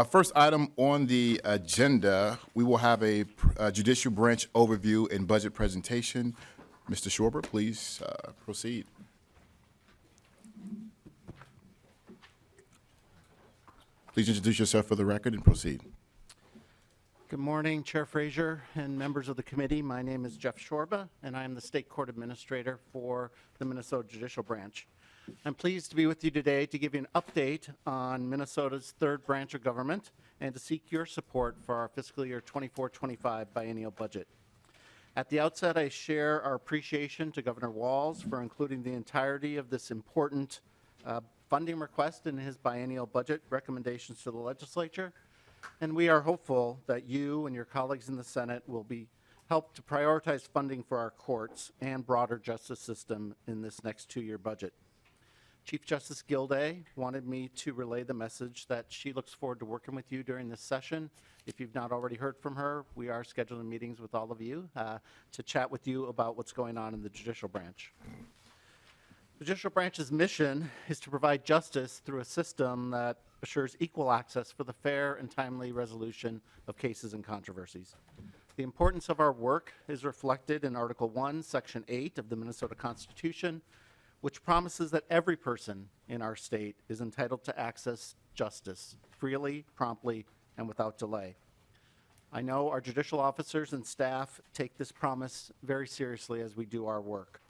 First item on the agenda, we will have a judicial branch overview and budget presentation. Mr. Shorba, please proceed. Please introduce yourself for the record and proceed. Good morning, Chair Frazier and members of the committee. My name is Jeff Shorba, and I am the State Court Administrator for the Minnesota Judicial Branch. I'm pleased to be with you today to give you an update on Minnesota's third branch of government and to seek your support for our fiscal year 24-25 biennial budget. At the outset, I share our appreciation to Governor Walz for including the entirety of this important funding request in his biennial budget recommendations to the legislature. And we are hopeful that you and your colleagues in the Senate will help to prioritize funding for our courts and broader justice system in this next two-year budget. Chief Justice Gilday wanted me to relay the message that she looks forward to working with you during this session. If you've not already heard from her, we are scheduling meetings with all of you to chat with you about what's going on in the judicial branch. The judicial branch's mission is to provide justice through a system that assures equal access for the fair and timely resolution of cases and controversies. The importance of our work is reflected in Article 1, Section 8 of the Minnesota Constitution, which promises that every person in our state is entitled to access justice freely, promptly, and without delay. I know our judicial officers and staff take this promise very seriously as we do our work.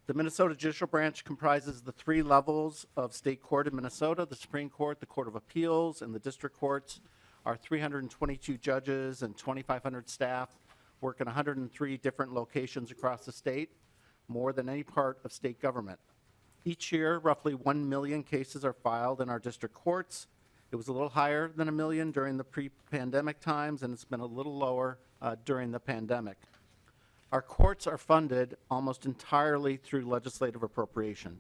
The Minnesota Judicial Branch comprises the three levels of state court in Minnesota: the Supreme Court, the Court of Appeals, and the district courts. Our 322 judges and 2,500 staff work in 103 different locations across the state, more than any part of state government. Each year, roughly 1 million cases are filed in our district courts. It was a little higher than 1 million during the pre-pandemic times, and it's been a little lower during the pandemic. Our courts are funded almost entirely through legislative appropriation.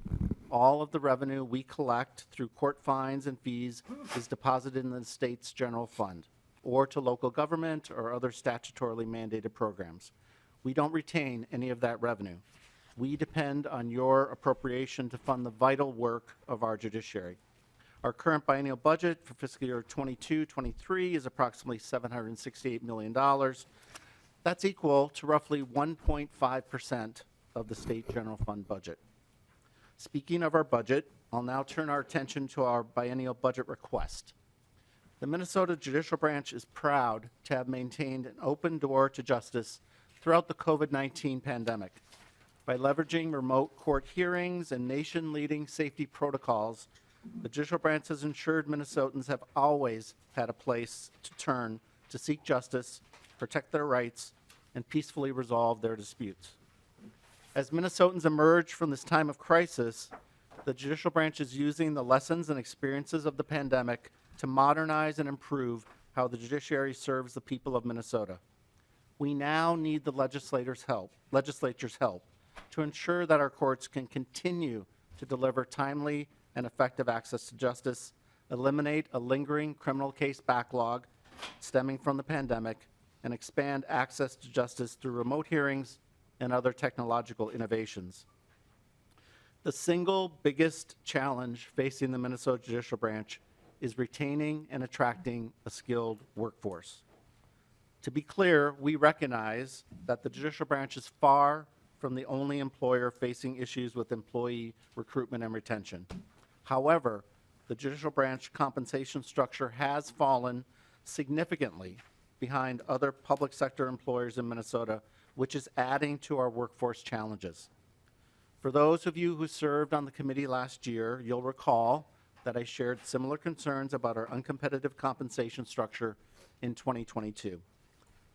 All of the revenue we collect through court fines and fees is deposited in the state's general fund or to local government or other statutorily mandated programs. We don't retain any of that revenue. We depend on your appropriation to fund the vital work of our judiciary. Our current biennial budget for fiscal year 22-23 is approximately $768 million. That's equal to roughly 1.5% of the state general fund budget. Speaking of our budget, I'll now turn our attention to our biennial budget request. The Minnesota Judicial Branch is proud to have maintained an open door to justice throughout the COVID-19 pandemic. By leveraging remote court hearings and nation-leading safety protocols, the Judicial Branch has ensured Minnesotans have always had a place to turn to seek justice, protect their rights, and peacefully resolve their disputes. As Minnesotans emerge from this time of crisis, the Judicial Branch is using the lessons and experiences of the pandemic to modernize and improve how the judiciary serves the people of Minnesota. We now need the legislature's help to ensure that our courts can continue to deliver timely and effective access to justice, eliminate a lingering criminal case backlog stemming from the pandemic, and expand access to justice through remote hearings and other technological innovations. The single biggest challenge facing the Minnesota Judicial Branch is retaining and attracting a skilled workforce. To be clear, we recognize that the Judicial Branch is far from the only employer facing issues with employee recruitment and retention. However, the Judicial Branch compensation structure has fallen significantly behind other public sector employers in Minnesota, which is adding to our workforce challenges. For those of you who served on the committee last year, you'll recall that I shared similar concerns about our uncompetitive compensation structure in 2022.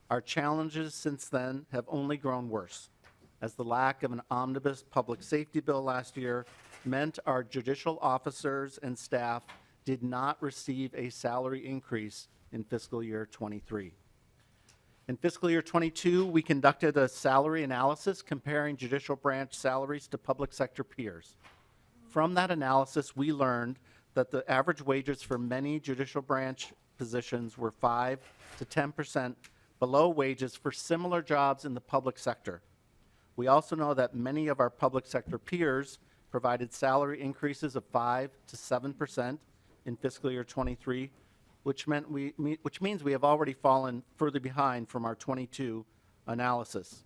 Our challenges since then have only grown worse, as the lack of an omnibus public safety bill last year meant our judicial officers and staff did not receive a salary increase in fiscal year 23. In fiscal year 22, we conducted a salary analysis comparing judicial branch salaries to public sector peers. From that analysis, we learned that the average wages for many judicial branch positions were 5 to 10% below wages for similar jobs in the public sector. We also know that many of our public sector peers provided salary increases of 5 to 7% in fiscal year 23, which means we have already fallen further behind from our 22 analysis.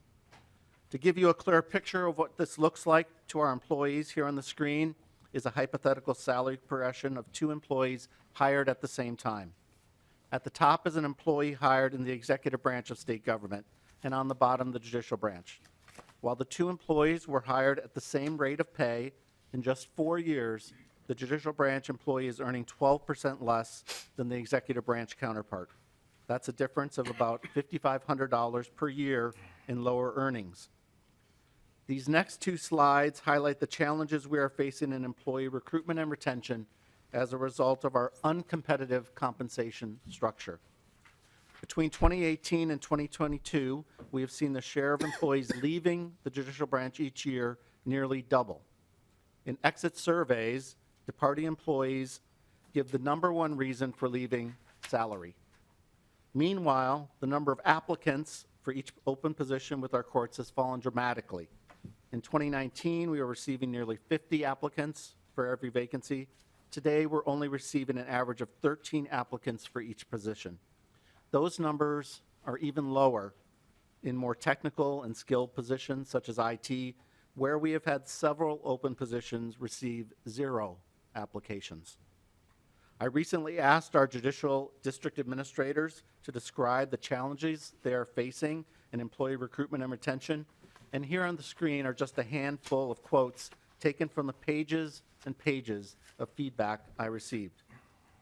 To give you a clear picture of what this looks like to our employees, here on the screen is a hypothetical salary progression of 2 employees hired at the same time. At the top is an employee hired in the executive branch of state government, and on the bottom, the judicial branch. While the 2 employees were hired at the same rate of pay, in just 4 years, the judicial branch employee is earning 12% less than the executive branch counterpart. That's a difference of about $5,500 per year in lower earnings. These next 2 slides highlight the challenges we are facing in employee recruitment and retention as a result of our uncompetitive compensation structure. Between 2018 and 2022, we have seen the share of employees leaving the judicial branch each year nearly double. In exit surveys, departing employees give the #1 reason for leaving: salary. Meanwhile, the number of applicants for each open position with our courts has fallen dramatically. In 2019, we were receiving nearly 50 applicants for every vacancy. Today, we're only receiving an average of 13 applicants for each position. Those numbers are even lower in more technical and skilled positions such as IT, where we have had several open positions receive 0 applications. I recently asked our judicial district administrators to describe the challenges they are facing in employee recruitment and retention, and here on the screen are just a handful of quotes taken from the pages and pages of feedback I received.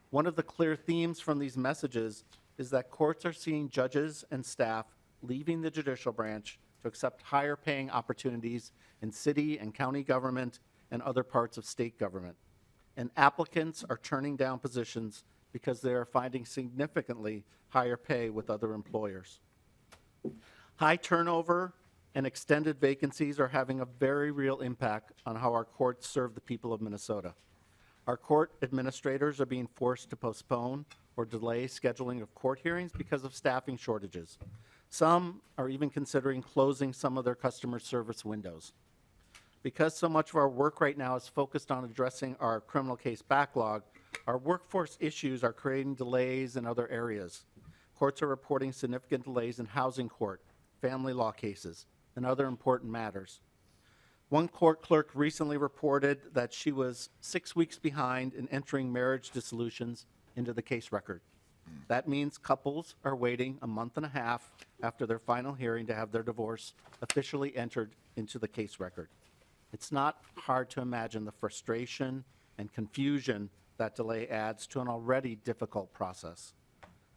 One of the clear themes from these messages is that courts are seeing judges and staff leaving the judicial branch to accept higher paying opportunities in city and county government and other parts of state government. And applicants are turning down positions because they are finding significantly higher pay with other employers. High turnover and extended vacancies are having a very real impact on how our courts serve the people of Minnesota. Our court administrators are being forced to postpone or delay scheduling of court hearings because of staffing shortages. Some are even considering closing some of their customer service windows. Because so much of our work right now is focused on addressing our criminal case backlog, our workforce issues are creating delays in other areas. Courts are reporting significant delays in housing court, family law cases, and other important matters. One court clerk recently reported that she was 6 weeks behind in entering marriage dissolutions into the case record. That means couples are waiting a month and a half after their final hearing to have their divorce officially entered into the case record. It's not hard to imagine the frustration and confusion that delay adds to an already difficult process.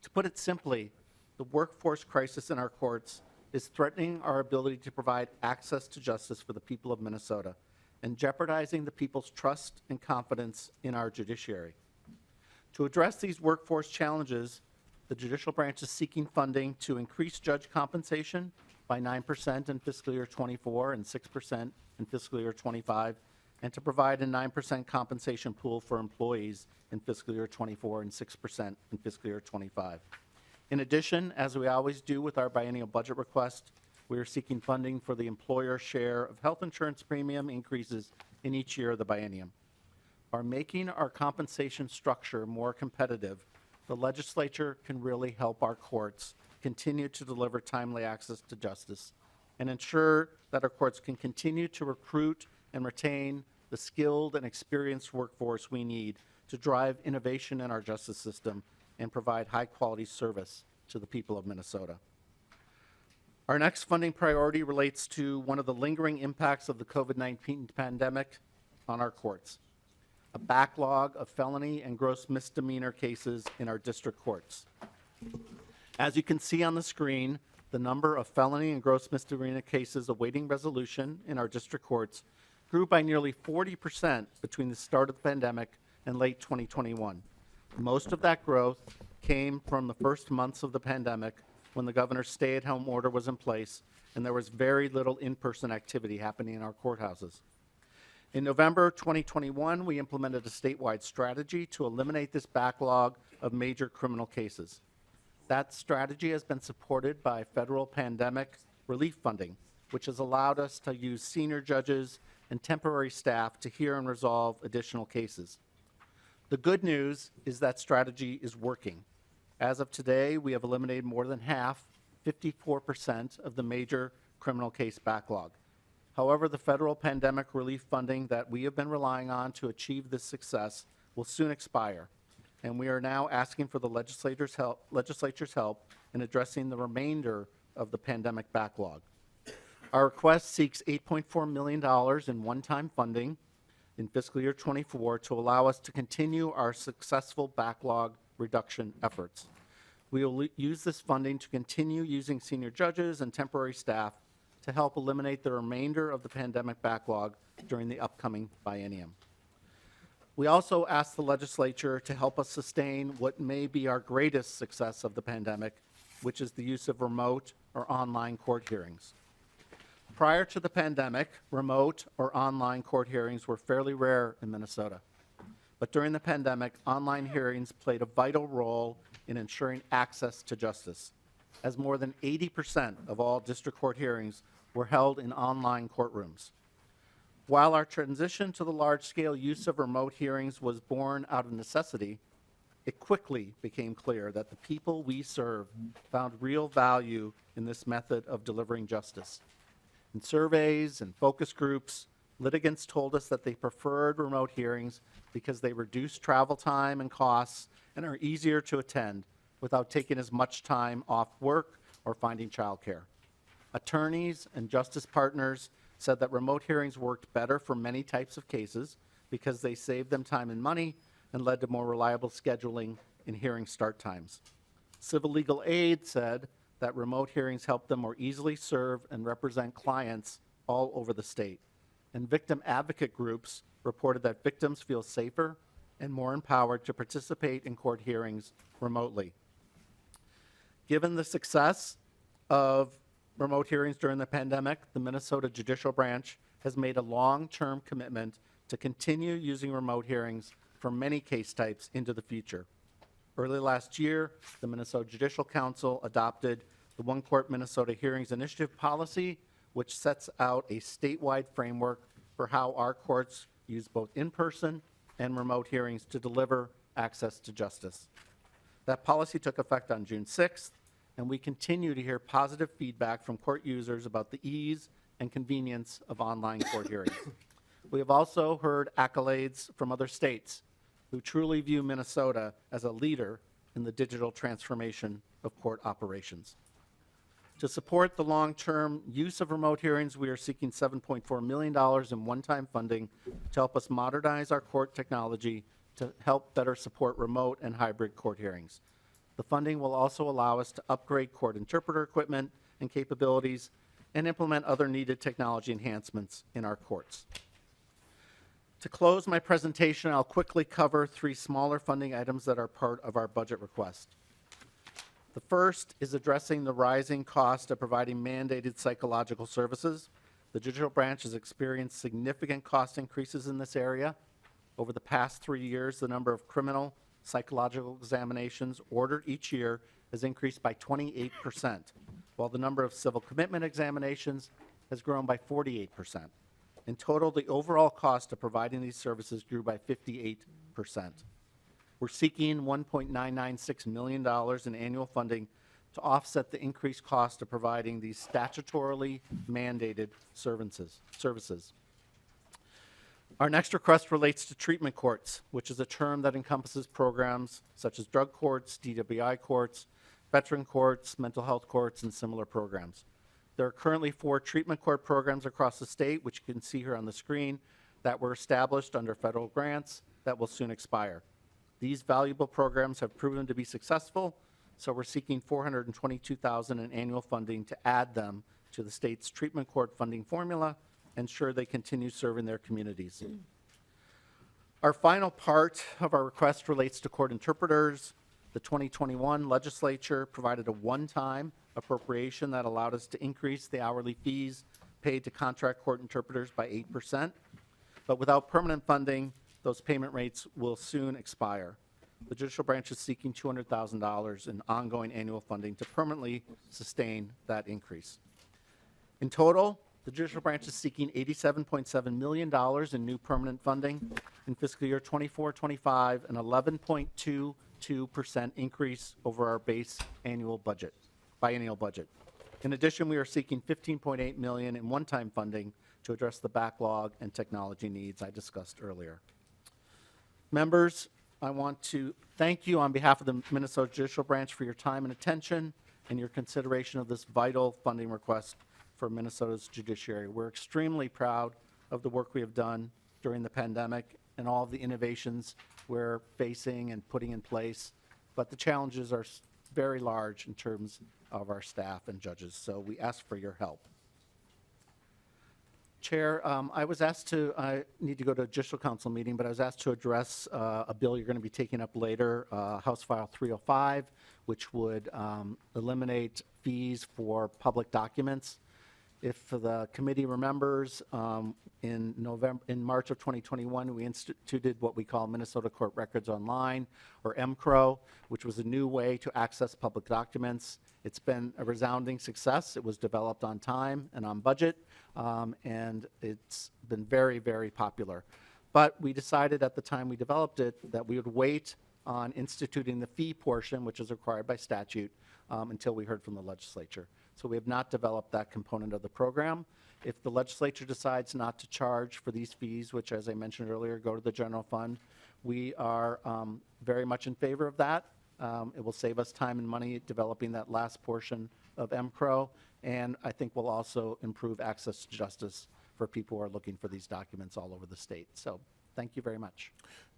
To put it simply, the workforce crisis in our courts is threatening our ability to provide access to justice for the people of Minnesota and jeopardizing the people's trust and confidence in our judiciary. To address these workforce challenges, the judicial branch is seeking funding to increase judge compensation by 9% in fiscal year 24 and 6% in fiscal year 25, and to provide a 9% compensation pool for employees in fiscal year 24 and 6% in fiscal year 25. In addition, as we always do with our biennial budget request, we are seeking funding for the employer share of health insurance premium increases in each year of the biennium. By making our compensation structure more competitive, the legislature can really help our courts continue to deliver timely access to justice and ensure that our courts can continue to recruit and retain the skilled and experienced workforce we need to drive innovation in our justice system and provide high-quality service to the people of Minnesota. Our next funding priority relates to one of the lingering impacts of the COVID-19 pandemic on our courts: a backlog of felony and gross misdemeanor cases in our district courts. As you can see on the screen, the number of felony and gross misdemeanor cases awaiting resolution in our district courts grew by nearly 40% between the start of the pandemic and late 2021. Most of that growth came from the first months of the pandemic, when the governor's stay-at-home order was in place and there was very little in-person activity happening in our courthouses. In November 2021, we implemented a statewide strategy to eliminate this backlog of major criminal cases. That strategy has been supported by federal pandemic relief funding, which has allowed us to use senior judges and temporary staff to hear and resolve additional cases. The good news is that strategy is working. As of today, we have eliminated more than half, 54% of the major criminal case backlog. However, the federal pandemic relief funding that we have been relying on to achieve this success will soon expire, and we are now asking for the legislature's help in addressing the remainder of the pandemic backlog. Our request seeks $8.4 million in one-time funding in fiscal year '24 to allow us to continue our successful backlog reduction efforts. We will use this funding to continue using senior judges and temporary staff to help eliminate the remainder of the pandemic backlog during the upcoming biennium. We also ask the legislature to help us sustain what may be our greatest success of the pandemic, which is the use of remote or online court hearings. Prior to the pandemic, remote or online court hearings were fairly rare in Minnesota. But during the pandemic, online hearings played a vital role in ensuring access to justice, as more than 80% of all district court hearings were held in online courtrooms. While our transition to the large-scale use of remote hearings was born out of necessity, it quickly became clear that the people we serve found real value in this method of delivering justice. In surveys and focus groups, litigants told us that they preferred remote hearings because they reduce travel time and costs and are easier to attend without taking as much time off work or finding childcare. Attorneys and justice partners said that remote hearings worked better for many types of cases because they saved them time and money and led to more reliable scheduling and hearing start times. Civil legal aid said that remote hearings helped them more easily serve and represent clients all over the state. And victim advocate groups reported that victims feel safer and more empowered to participate in court hearings remotely. Given the success of remote hearings during the pandemic, the Minnesota Judicial Branch has made a long-term commitment to continue using remote hearings for many case types into the future. Early last year, the Minnesota Judicial Council adopted the One Court Minnesota Hearings Initiative policy, which sets out a statewide framework for how our courts use both in-person and remote hearings to deliver access to justice. That policy took effect on June 6th, and we continue to hear positive feedback from court users about the ease and convenience of online court hearings. We have also heard accolades from other states who truly view Minnesota as a leader in the digital transformation of court operations. To support the long-term use of remote hearings, we are seeking $7.4 million in one-time funding to help us modernize our court technology to help better support remote and hybrid court hearings. The funding will also allow us to upgrade court interpreter equipment and capabilities and implement other needed technology enhancements in our courts. To close my presentation, I'll quickly cover three smaller funding items that are part of our budget request. The first is addressing the rising cost of providing mandated psychological services. The Judicial Branch has experienced significant cost increases in this area. Over the past 3 years, the number of criminal psychological examinations ordered each year has increased by 28%, while the number of civil commitment examinations has grown by 48%. In total, the overall cost of providing these services grew by 58%. We're seeking $1.996 million in annual funding to offset the increased cost of providing these statutorily mandated services. Our next request relates to treatment courts, which is a term that encompasses programs such as drug courts, DWI courts, veteran courts, mental health courts, and similar programs. There are currently 4 treatment court programs across the state, which you can see here on the screen, that were established under federal grants that will soon expire. These valuable programs have proven to be successful, so we're seeking $422,000 in annual funding to add them to the state's treatment court funding formula, ensure they continue serving their communities. Our final part of our request relates to court interpreters. The 2021 legislature provided a one-time appropriation that allowed us to increase the hourly fees paid to contract court interpreters by 8%, but without permanent funding, those payment rates will soon expire. The Judicial Branch is seeking $200,000 in ongoing annual funding to permanently sustain that increase. In total, The Judicial Branch is seeking $87.7 million in new permanent funding in fiscal year 24-25, an 11.22% increase over our base annual budget, biennial budget. In addition, we are seeking $15.8 million in one-time funding to address the backlog and technology needs I discussed earlier. Members, I want to thank you on behalf of the Minnesota Judicial Branch for your time and attention and your consideration of this vital funding request for Minnesota's judiciary. We're extremely proud of the work we have done during the pandemic and all of the innovations we're facing and putting in place, but the challenges are very large in terms of our staff and judges, so we ask for your help. Chair, I need to go to a Judicial Council meeting, but I was asked to address a bill you're going to be taking up later, House File 305, which would eliminate fees for public documents. If the committee remembers, in March of 2021, we instituted what we call Minnesota Court Records Online, or MCRO, which was a new way to access public documents. It's been a resounding success. It was developed on time and on budget, and it's been very, very popular. But we decided at the time we developed it that we would wait on instituting the fee portion, which is required by statute, until we heard from the legislature. So we have not developed that component of the program. If the legislature decides not to charge for these fees, which, as I mentioned earlier, go to the general fund, we are very much in favor of that. It will save us time and money developing that last portion of MCRO, and I think will also improve access to justice for people who are looking for these documents all over the state. So thank you very much.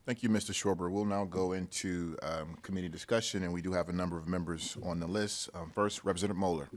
Thank you, Mr. Shorba. We'll now go into committee discussion, and we do have a number of members on the list. First, Representative Moeller.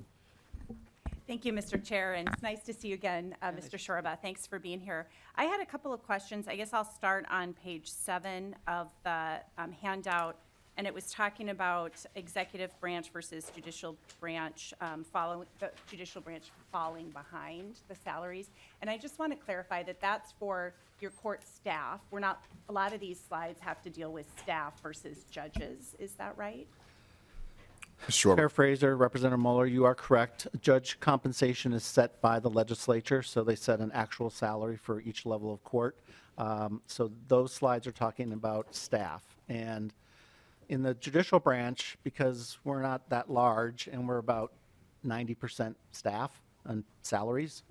Thank you, Mr. Chair, and it's nice to see you again, Mr. Shorba. Thanks for being here. I had a couple of questions. I guess I'll start on page 7 of the handout, and it was talking about executive branch versus judicial branch, the judicial branch falling behind the salaries. And I just want to clarify that that's for your court staff. A lot of these slides have to deal with staff versus judges. Is that right? Sure. Chair Fraser, Representative Mueller, you are correct. Judge compensation is set by the legislature, so they set an actual salary for each level of court. So those slides are talking about staff. And in the judicial branch, because we're not that large and we're about 90% staff and salaries,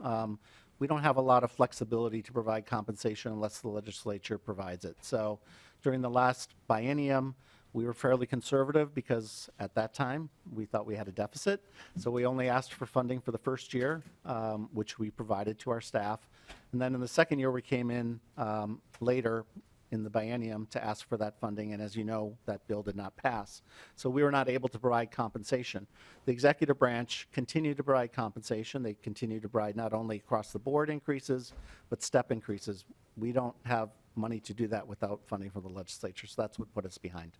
we don't have a lot of flexibility to provide compensation unless the legislature provides it. So during the last biennium, we were fairly conservative because at that time we thought we had a deficit. So we only asked for funding for the first year, which we provided to our staff. And then in the second year we came in later in the biennium to ask for that funding, and as you know, that bill did not pass. So we were not able to provide compensation. The executive branch continued to provide compensation. They continue to provide not only across the board increases, but step increases. We don't have money to do that without funding from the legislature, so that's what put us behind.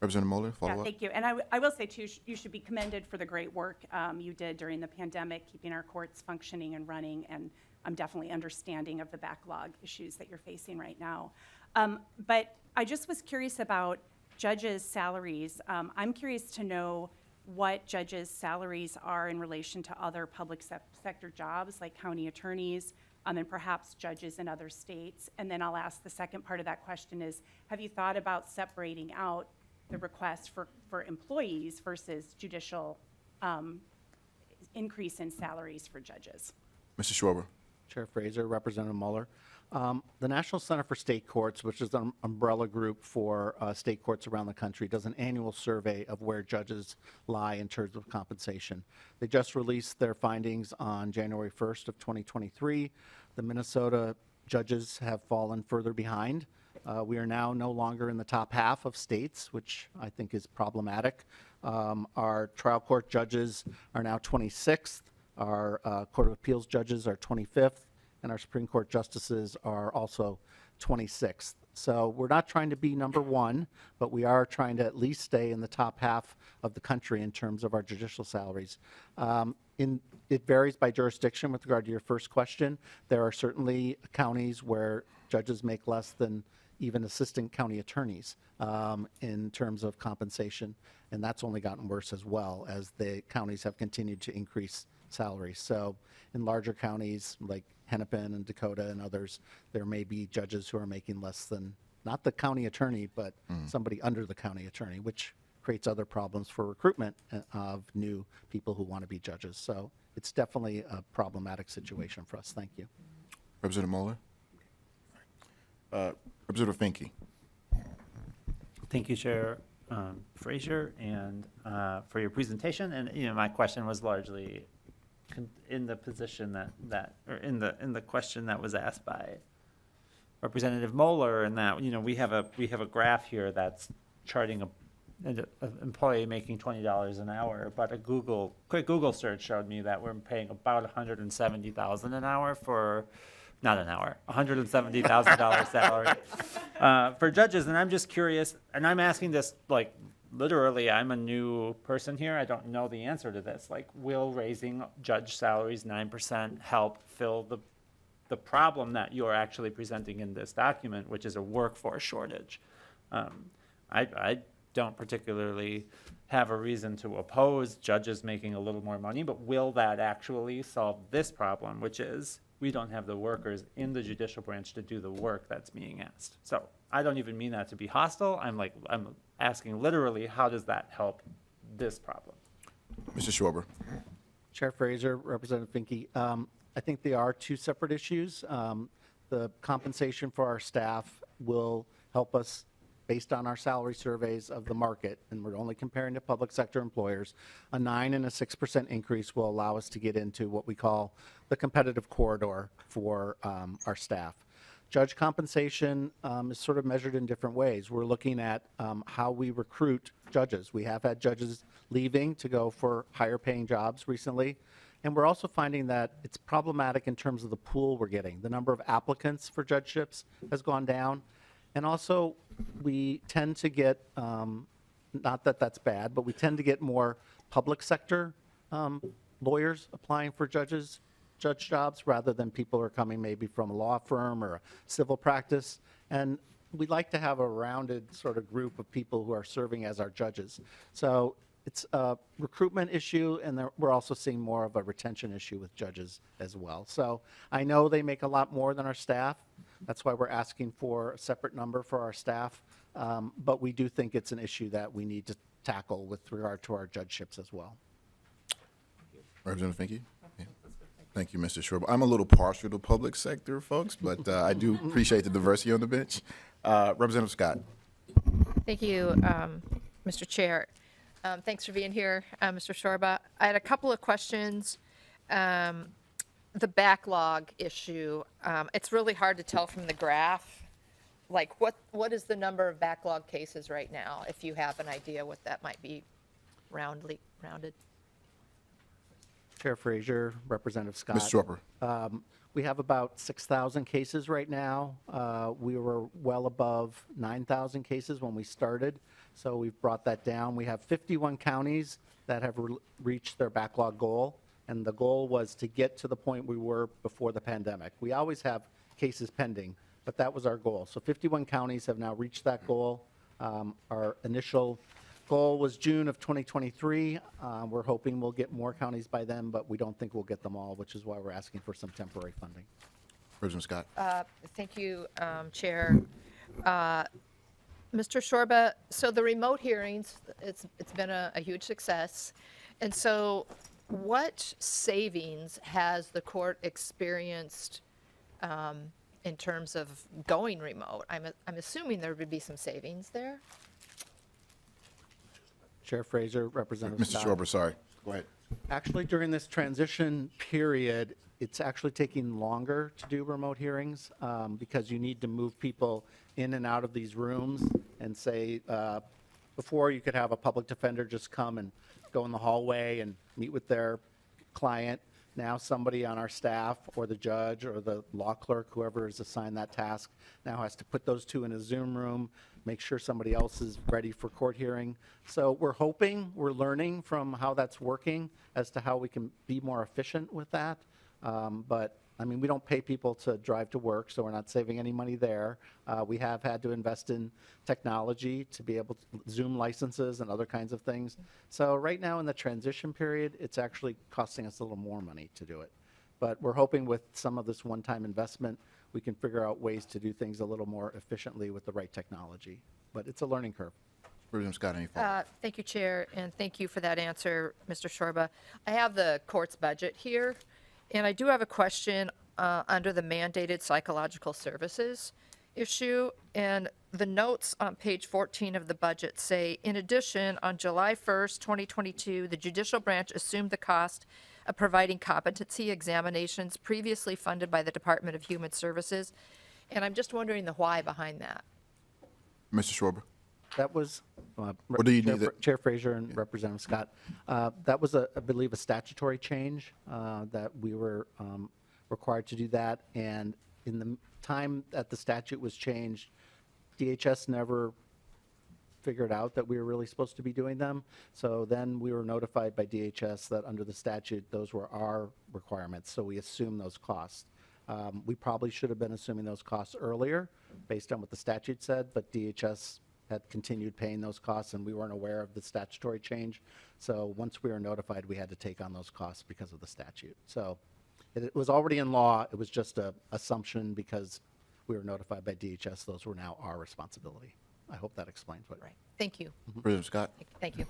Representative Moeller, follow Yeah, up. thank you. And I will say, too, you should be commended for the great work you did during the pandemic, keeping our courts functioning and running, and I'm definitely understanding of the backlog issues that you're facing right now. But I just was curious about judges' salaries. I'm curious to know what judges' salaries are in relation to other public sector jobs, like county attorneys, and perhaps judges in other states. And then I'll ask the second part of that question is, have you thought about separating out the request for employees versus judicial increase in salaries for judges? Mr. Shorba. Chair Fraser, Representative Mueller. The National Center for State Courts, which is an umbrella group for state courts around the country, does an annual survey of where judges lie in terms of compensation. They just released their findings on January 1st of 2023. The Minnesota judges have fallen further behind. We are now no longer in the top half of states, which I think is problematic. Our trial court judges are now 26th. Our Court of Appeals judges are 25th, and our Supreme Court justices are also 26th. So we're not trying to be number one, but we are trying to at least stay in the top half of the country in terms of our judicial salaries. It varies by jurisdiction with regard to your first question. There are certainly counties where judges make less than even assistant county attorneys in terms of compensation, and that's only gotten worse as well as the counties have continued to increase salaries. So in larger counties like Hennepin and Dakota and others, there may be judges who are making less than, not the county attorney, but somebody under the county attorney, which creates other problems for recruitment of new people who want to be judges. So it's definitely a problematic situation for us. Thank you. Representative Moeller? Representative Finke? Thank you, Chair Frazier, and for your presentation. And my question was largely in the position or in the question that was asked by Representative Moeller, and that we have a graph here that's charting an employee making $20 an hour, but a quick Google search showed me that we're paying about $170,000 an hour for. Not an hour, $170,000 salary for judges. And I'm just curious, and I'm asking this like literally, I'm a new person here. I don't know the answer to this. Like, will raising judge salaries 9% help fill the problem that you're actually presenting in this document, which is a workforce shortage? I don't particularly have a reason to oppose judges making a little more money, but will that actually solve this problem, which is we don't have the workers in the judicial branch to do the work that's being asked? So I don't even mean that to be hostile. I'm asking literally, how does that help this problem? Mr. Shorba? Chair Frazier, Representative Finke, I think they are two separate issues. The compensation for our staff will help us based on our salary surveys of the market, and we're only comparing to public sector employers. A 9% and a 6% increase will allow us to get into what we call the competitive corridor for our staff. Judge compensation is sort of measured in different ways. We're looking at how we recruit judges. We have had judges leaving to go for higher paying jobs recently. And we're also finding that it's problematic in terms of the pool we're getting. The number of applicants for judgeships has gone down. And also, we tend to get, not that that's bad, but we tend to get more public sector lawyers applying for judge jobs rather than people who are coming maybe from a law firm or a civil practice. And we'd like to have a rounded sort of group of people who are serving as our judges. So it's a recruitment issue, and we're also seeing more of a retention issue with judges as well. So I know they make a lot more than our staff. That's why we're asking for a separate number for our staff. But we do think it's an issue that we need to tackle with regard to our judgeships as well. Representative Finke? Yeah. Thank you, Mr. Shorba. I'm a little partial to public sector, folks, but I do appreciate the diversity on the bench. Representative Scott? Thank you, Mr. Chair. Thanks for being here, Mr. Shorba. I had a couple of questions. The backlog issue, it's really hard to tell from the graph, like what is the number of backlog cases right now, if you have an idea what that might be rounded? Chair Frazier, Representative Scott. Mr. Shorba? We have about 6,000 cases right now. We were well above 9,000 cases when we started, so we've brought that down. We have 51 counties that have reached their backlog goal, and the goal was to get to the point we were before the pandemic. We always have cases pending, but that was our goal. So 51 counties have now reached that goal. Our initial goal was June of 2023. We're hoping we'll get more counties by then, but we don't think we'll get them all, which is why we're asking for some temporary funding. Representative Scott? Thank you, Chair. Mr. Shorba, so the remote hearings, it's been a huge success. And so what savings has the court experienced in terms of going remote? I'm assuming there would be some savings there. Chair Frazier, Representative Mr. Scott. Shorba, sorry. Go ahead. Actually, during this transition period, it's actually taking longer to do remote hearings because you need to move people in and out of these rooms and say, before you could have a public defender just come and go in the hallway and meet with their client. Now somebody on our staff or the judge or the law clerk, whoever is assigned that task, now has to put those two in a Zoom room, make sure somebody else is ready for court hearing. So we're learning from how that's working as to how we can be more efficient with that. But I mean, we don't pay people to drive to work, so we're not saving any money there. We have had to invest in technology to be able to Zoom licenses and other kinds of things. So right now in the transition period, it's actually costing us a little more money to do it. But we're hoping with some of this one-time investment, we can figure out ways to do things a little more efficiently with the right technology. But it's a learning curve. Representative Scott, any follow-up? Thank you, Chair, and thank you for that answer, Mr. Shorba. I have the court's budget here, and I do have a question under the mandated psychological services issue. And the notes on page 14 of the budget say, in addition, on July 1st, 2022, the Judicial Branch assumed the cost of providing competency examinations previously funded by the Department of Human Services. And I'm just wondering the why behind that. Mr. Schwarber? That was, Or do you need it? Chair Frazier and Representative Scott, that was, I believe, a statutory change that we were required to do that. And in the time that the statute was changed, DHS never figured out that we were really supposed to be doing them. So then we were notified by DHS that under the statute, those were our requirements. So we assumed those costs. We probably should have been assuming those costs earlier based on what the statute said, but DHS had continued paying those costs and we weren't aware of the statutory change. So once we were notified, we had to take on those costs because of the statute. So it was already in law. It was just a assumption because we were notified by DHS. Those were now our responsibility. I hope that explains what. Right. Thank you. Representative Scott? Thank you.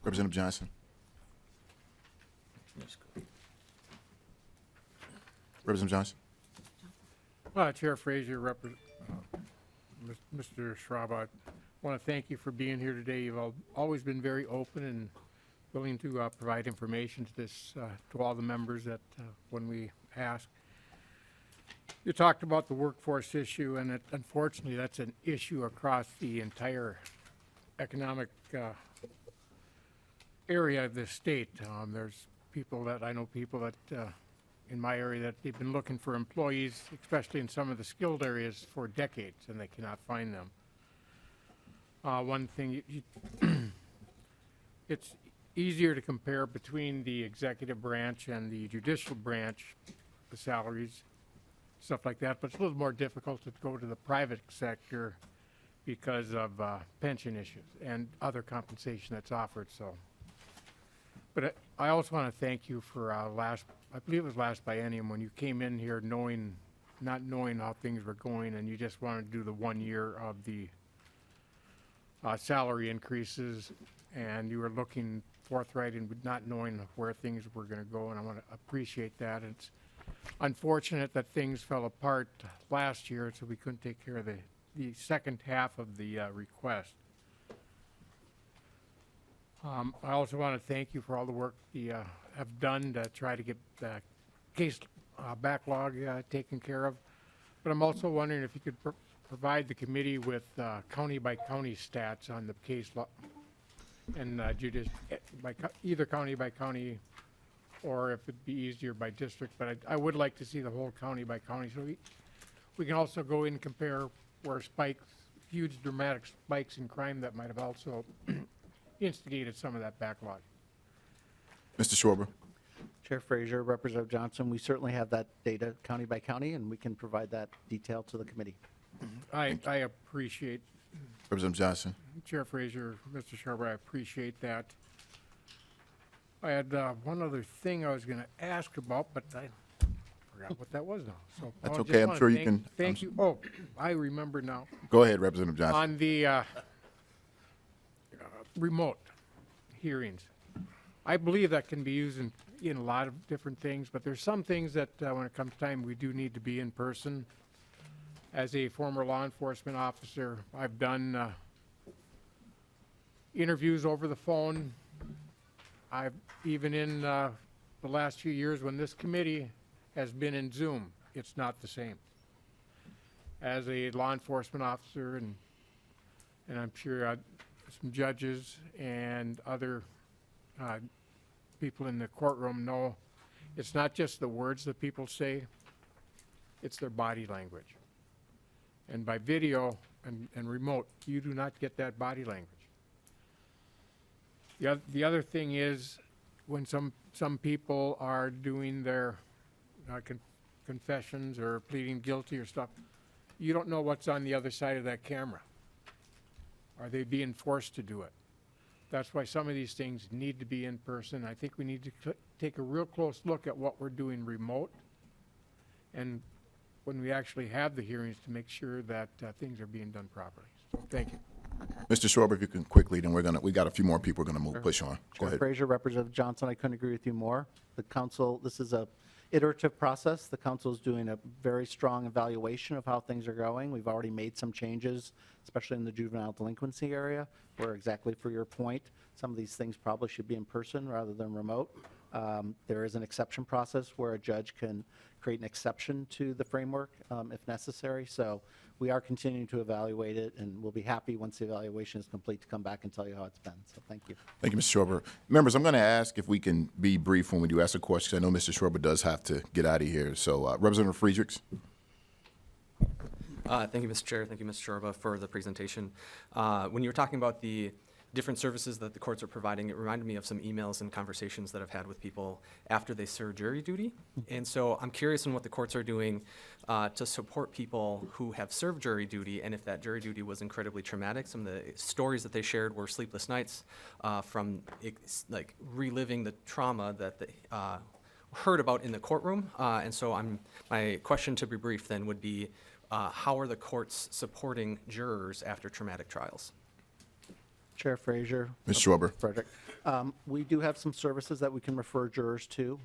Representative Johnson? Representative Johnson? Chair Frazier, Mr. Shorba, I want to thank you for being here today. You've always been very open and willing to provide information to to all the members that when we ask. You talked about the workforce issue, and unfortunately, that's an issue across the entire economic area of the state. There's people that, I know people that in my area that they've been looking for employees, especially in some of the skilled areas, for decades, and they cannot find them. One thing, it's easier to compare between the executive branch and the judicial branch, the salaries, stuff like that, but it's a little more difficult to go to the private sector because of pension issues and other compensation that's offered, so. But I also want to thank you for I believe it was last biennium, when you came in here not knowing how things were going, and you just wanted to do the 1 year of the salary increases, and you were looking forthright and not knowing where things were going to go, and I want to appreciate that. It's unfortunate that things fell apart last year, so we couldn't take care of the second half of the request. I also want to thank you for all the work you have done to try to get the case backlog taken care of. But I'm also wondering if you could provide the committee with county-by-county stats on the case law and either county by county, or if it'd be easier by district. But I would like to see the whole county by county, so we can also go in and compare where huge dramatic spikes in crime that might have also instigated some of that backlog. Mr. Schwarber? Chair Frazier, Representative Johnson, we certainly have that data county by county, and we can provide that detail to the committee. I appreciate, Representative Johnson? Chair Frazier, Mr. Shorba, I appreciate that. I had one other thing I was going to ask about, but I forgot what that was now. So That's I just okay. I'm wanna sure you can- Thank you. Oh, I remember now. Go ahead, Representative Johnson. On the remote hearings, I believe that can be used in a lot of different things, but there's some things that when it comes time, we do need to be in person. As a former law enforcement officer, I've done interviews over the phone. I've even in the last few years when this committee has been in Zoom, it's not the same. As a law enforcement officer, and I'm sure some judges and other people in the courtroom know, it's not just the words that people say, it's their body language. And by video and remote, you do not get that body language. The other thing is when some people are doing their confessions or pleading guilty or stuff, you don't know what's on the other side of that camera. Are they being forced to do it? That's why some of these things need to be in person. I think we need to take a real close look at what we're doing remote, and when we actually have the hearings, to make sure that things are being done properly. So, thank you. Mr. Shorba, if you can quickly, then we got a few more people we're gonna push on. Go Chair ahead. Frazier, Representative Johnson, I couldn't agree with you more. The council, this is a iterative process. The council is doing a very strong evaluation of how things are going. We've already made some changes, especially in the juvenile delinquency area, where exactly for your point, some of these things probably should be in person rather than remote. There is an exception process where a judge can create an exception to the framework if necessary. So we are continuing to evaluate it, and we'll be happy once the evaluation is complete to come back and tell you how it's been. So thank you. Thank you, Mr. Shorba. Members, I'm going to ask if we can be brief when we do ask a question. I know Mr. Shorba does have to get out of here. So Representative Friedrichs. Thank you, Mr. Chair. Thank you, Mr. Shorba, for the presentation. When you were talking about the different services that the courts are providing, it reminded me of some emails and conversations that I've had with people after they serve jury duty. And so I'm curious in what the courts are doing to support people who have served jury duty, and if that jury duty was incredibly traumatic. Some of the stories that they shared were sleepless nights from like reliving the trauma that they heard about in the courtroom. And so my question, to be brief then, would be how are the courts supporting jurors after traumatic trials? Chair Frazier. Mr. Schwaber. Frederick. We do have some services that we can refer jurors to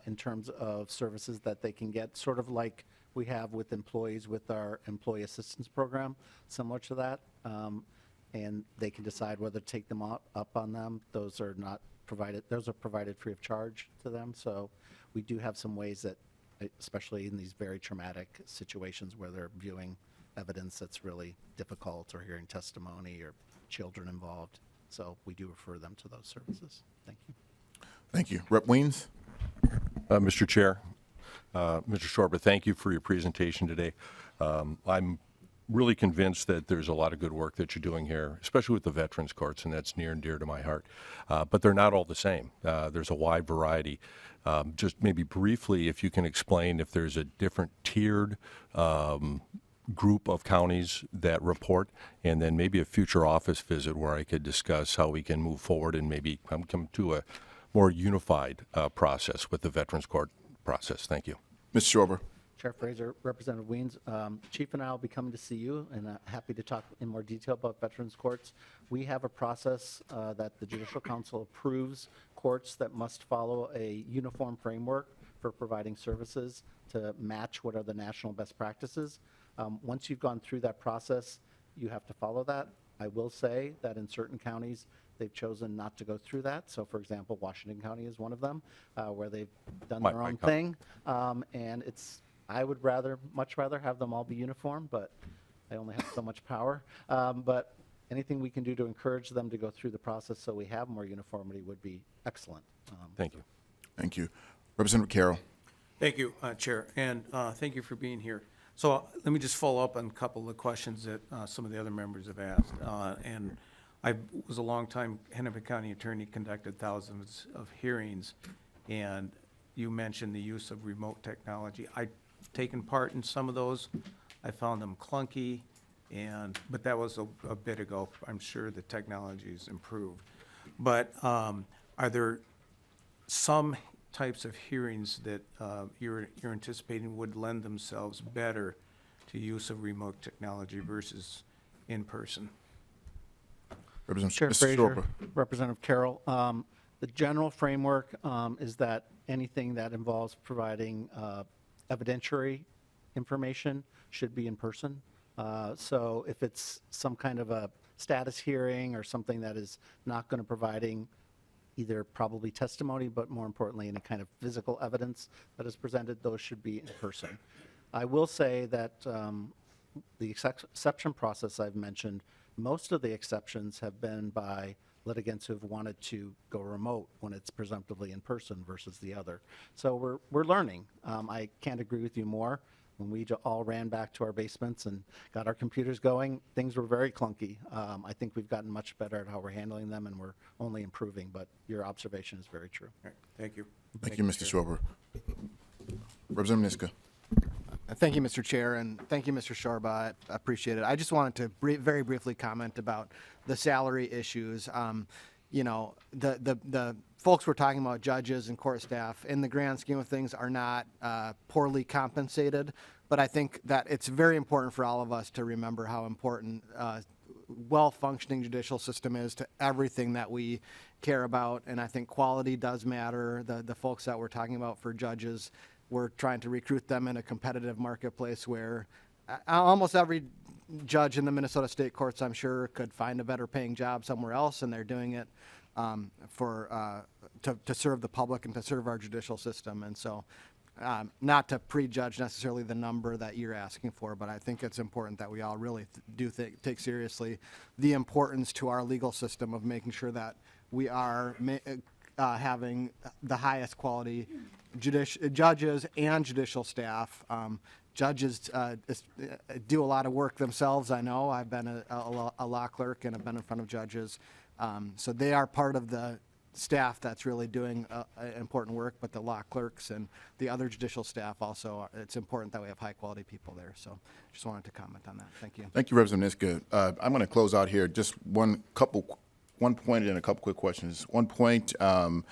in terms of services that they can get, sort of like we have with employees with our employee assistance program, similar to that. And they can decide whether to take them up on them. Those are not provided, those are provided free of charge to them. So we do have some ways that, especially in these very traumatic situations where they're viewing evidence that's really difficult, or hearing testimony or children involved. So we do refer them to those services. Thank you. Thank you. Rep. Weens. Mr. Chair, Mr. Shorba, thank you for your presentation today. I'm really convinced that there's a lot of good work that you're doing here, especially with the veterans courts, and that's near and dear to my heart. But they're not all the same. There's a wide variety. Just maybe briefly, if you can explain if there's a different tiered group of counties that report, and then maybe a future office visit where I could discuss how we can move forward and maybe come to a more unified process with the Veterans Court process. Thank you. Mr. Schwaber. Chair Fraser, Representative Weens, Chief and I will be coming to see you, and happy to talk in more detail about veterans courts. We have a process that the Judicial Council approves courts that must follow a uniform framework for providing services to match what are the national best practices. Once you've gone through that process, you have to follow that. I will say that in certain counties, they've chosen not to go through that. So, for example, Washington County is one of them, where they've done their own thing. And I would much rather have them all be uniform, but I only have so much power. But anything we can do to encourage them to go through the process so we have more uniformity would be excellent. Thank you. Thank you. Representative Carroll. Thank you, Chair, and thank you for being here. So let me just follow up on a couple of questions that some of the other members have asked. And I was a longtime Hennepin County attorney, conducted thousands of hearings, and you mentioned the use of remote technology. I've taken part in some of those. I found them clunky, but that was a bit ago. I'm sure the technology's improved. But are there some types of hearings that you're anticipating would lend themselves better to use of remote technology versus in person? Chair Mr. Fraser, Schwaber. Representative Carroll, the general framework is that anything that involves providing evidentiary information should be in person. So if it's some kind of a status hearing or something that is not going to providing either probably testimony, but more importantly, any kind of physical evidence that is presented, those should be in person. I will say that the exception process I've mentioned, most of the exceptions have been by litigants who have wanted to go remote when it's presumptively in person versus the other. So we're learning. I can't agree with you more. When we all ran back to our basements and got our computers going, things were very clunky. I think we've gotten much better at how we're handling them, and we're only improving, but your observation is very true. All right, thank you. Thank you, Mr. Schwaber. Representative Niska. Thank you, Mr. Chair, and thank you, Mr. Shorba. I appreciate it. I just wanted to very briefly comment about the salary issues. You know, the folks we're talking about, judges and court staff, in the grand scheme of things, are not poorly compensated. But I think that it's very important for all of us to remember how important well-functioning judicial system is to everything that we care about. And I think quality does matter. The folks that we're talking about for judges, we're trying to recruit them in a competitive marketplace where almost every judge in the Minnesota state courts, I'm sure, could find a better paying job somewhere else, and they're doing it to serve the public and to serve our judicial system. And so not to prejudge necessarily the number that you're asking for, but I think it's important that we all really take seriously the importance to our legal system of making sure that we are having the highest quality judges and judicial staff. Judges do a lot of work themselves, I know. I've been a law clerk and I've been in front of judges. So they are part of the staff that's really doing important work, but the law clerks and the other judicial staff also, it's important that we have high quality people there. So just wanted to comment on that. Thank you. Thank you, Representative Niska. I'm going to close out here. Just one point and a couple quick questions. One point, our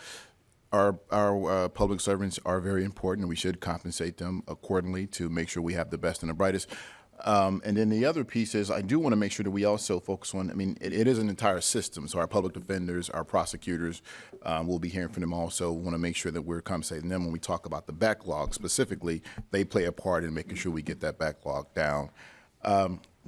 public servants are very important, and we should compensate them accordingly to make sure we have the best and the brightest. And then the other piece is I do want to make sure that we also focus on, I mean, it is an entire system. So our public defenders, our prosecutors, we'll be hearing from them also. We want to make sure that we're compensating them when we talk about the backlog specifically. They play a part in making sure we get that backlog down.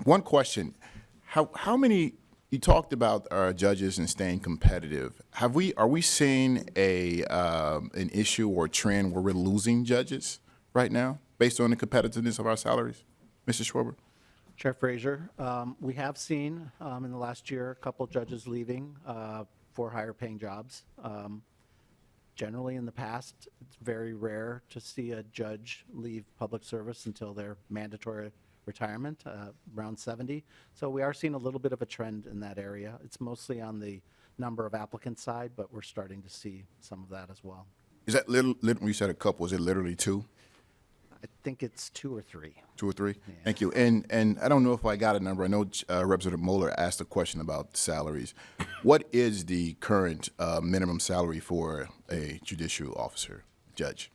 One question, how many, you talked about our judges and staying competitive. Are we seeing an issue or a trend where we're losing judges right now based on the competitiveness of our salaries? Mr. Shorba? Chair Frazier, we have seen in the last year a couple judges leaving for higher paying jobs. Generally in the past, it's very rare to see a judge leave public service until their mandatory retirement, around 70. So we are seeing a little bit of a trend in that area. It's mostly on the number of applicants side, but we're starting to see some of that as well. Is that when you said a couple, is it literally two? I think it's 2 or 3. 2 or 3? Yeah. Thank you. And I don't know if I got a number. I know Representative Moeller asked a question about salaries. What is the current minimum salary for a judicial officer, judge?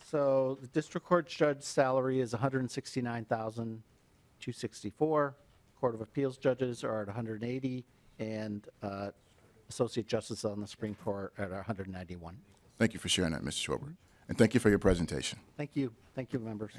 So the district court judge salary is $169,264. Court of Appeals judges are at $180, and associate justices on the Supreme Court at $191. Thank you for sharing that, Mr. Shorba. And thank you for your presentation. Thank you. Thank you, members.